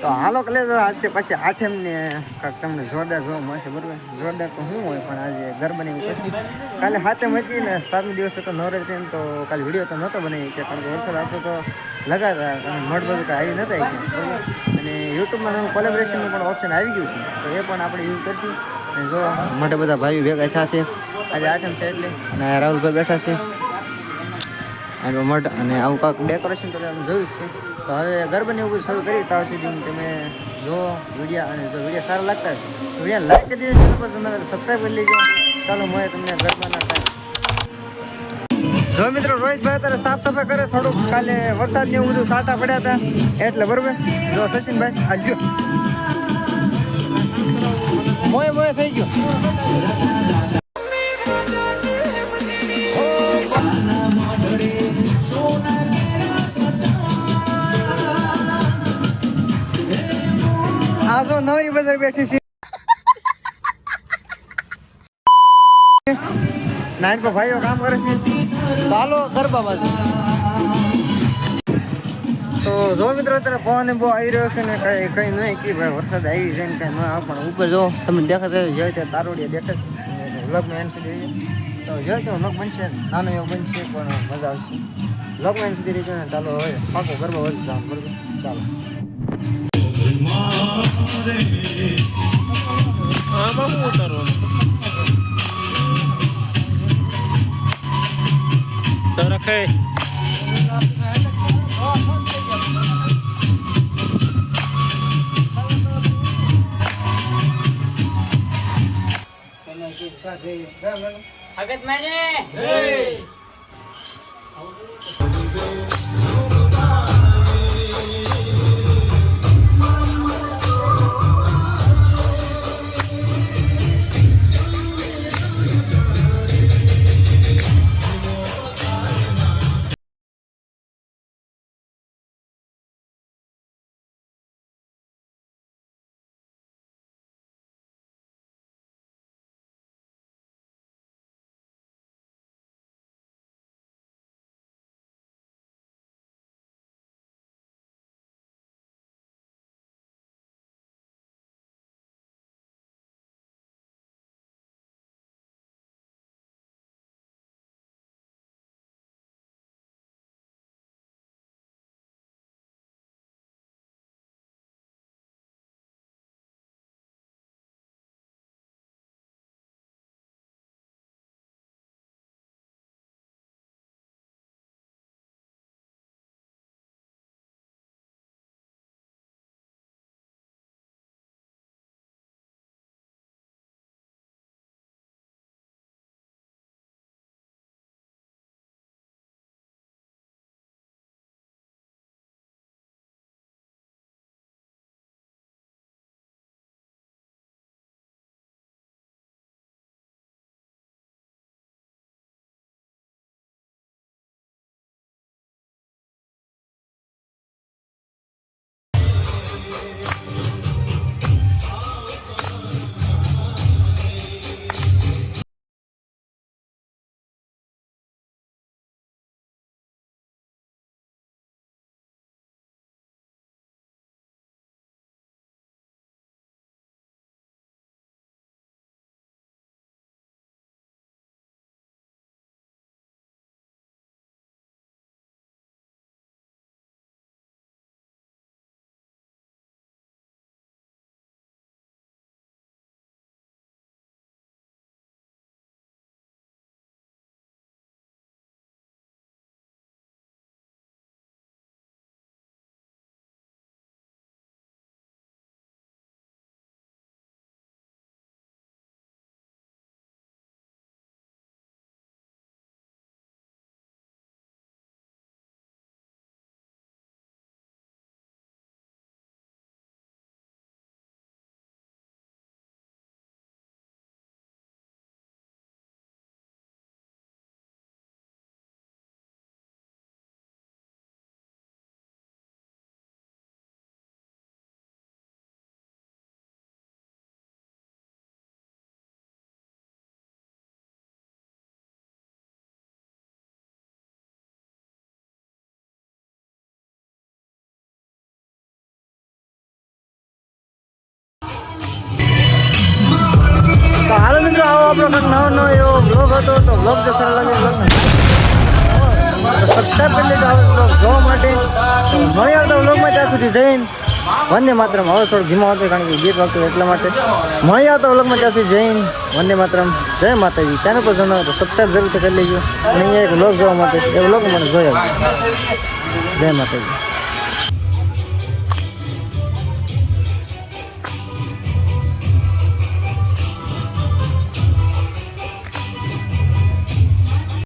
તો હાલો કલે તો આજે પછી આઠમ ને કાંક તમને જોરદાર જોવા મળશે બરાબર. જોરદાર તો શું હોય પણ આજે ગરબાની એવું કશું. કાલે હાથમ હતી ને 7નો દિવસ હતો નવરાત્રી તો કાલે વિડીયો તો નહોતો બનાવી કે કારણ કે વરસાદ આવતો તો લગાતાર અને મઢ બધું કાંઈ આવી નતા બરાબર. અને યુટ્યુબમાં તમે કોલેબરેશનનું પણ ઓપ્શન આવી ગયું છે તો એ પણ આપણે યુઝ કરીશું. અને જો મોટા બધા ભાઈઓ ભેગા થશે આજે આઠમ છે એટલે. અને રાહુલભાઈ બેઠા છે અને મઢ અને આવું કાંક ડેકોરેશન તો તમે જોયું જ છે. તો હવે ગરબાને એવું બધું શરૂ કરી ત્યાં સુધી તમે જો વિડીયો અને જો વિડીયો સારા લાગતા હોય તો વિડીયો લાઈક કરી દેજો. ચેનલ પર તમે સબસ્ક્રાઈબ કરી લેજો. ચાલો મળે તમને ગરબાના ટાઈમ. જો મિત્રો રોહિતભાઈ અત્યારે સાફ સફાઈ કરે થોડુંક કાલે વરસાદ ને એવું બધું સાટા પડ્યા હતા એટલે બરોબર. જો સચિનભાઈ આજુ મોય મોય થઈ ગયો. આ જો નવરી બજાર બેઠી છે નાનકો ભાઈઓ કામ કરે છે. ચાલો ગરબા બાજુ. તો જો મિત્રો અત્યારે પવન બહુ આવી રહ્યો છે ને કઈ નહીં કે ભાઈ વરસાદ આવી જાય ને કઈ ન આવે પણ ઉપર જો તમે દેખાતા જાય ત્યાં તારોડિયા દેખાય વ્લોગમાં એન્ડ સુધી રહીએ તો જો વ્લોગ બનશે નાનો એવો બનશે પણ મજા આવશે. વ્લોગમાં એન્ડ સુધી રહીજો ને ચાલો હવે પાકો ગરબા વધુ જવાનું બરોબર. ચાલો આમાં શું ઉતારવાનું તો રખે અગત મને આપણો કંઈક નવો નવો એવો બ્લોગ હતો તો બ્લોગ જો સારો લાગે સબસ્ક્રાઈબ કરી લેજો આવા બ્લોગ જોવા માટે તો મળી આવતા બ્લોગમાં ત્યાં સુધી જઈને વંદે માતરમ. હવે થોડું ધીમો હતો કારણ કે ગીત વાગતું એટલા માટે મળી આવતા બ્લોગમાં ત્યાં સુધી જઈને વંદે માતરમ. જય માતાજી. ચેનલ પર જણાવો તો સબસ્ક્રાઈબ જરૂરથી કરી લેજો અને અહીંયા એક બ્લોગ જોવા માટે એ બ્લોગ મને જોઈ આવજો. જય માતાજી.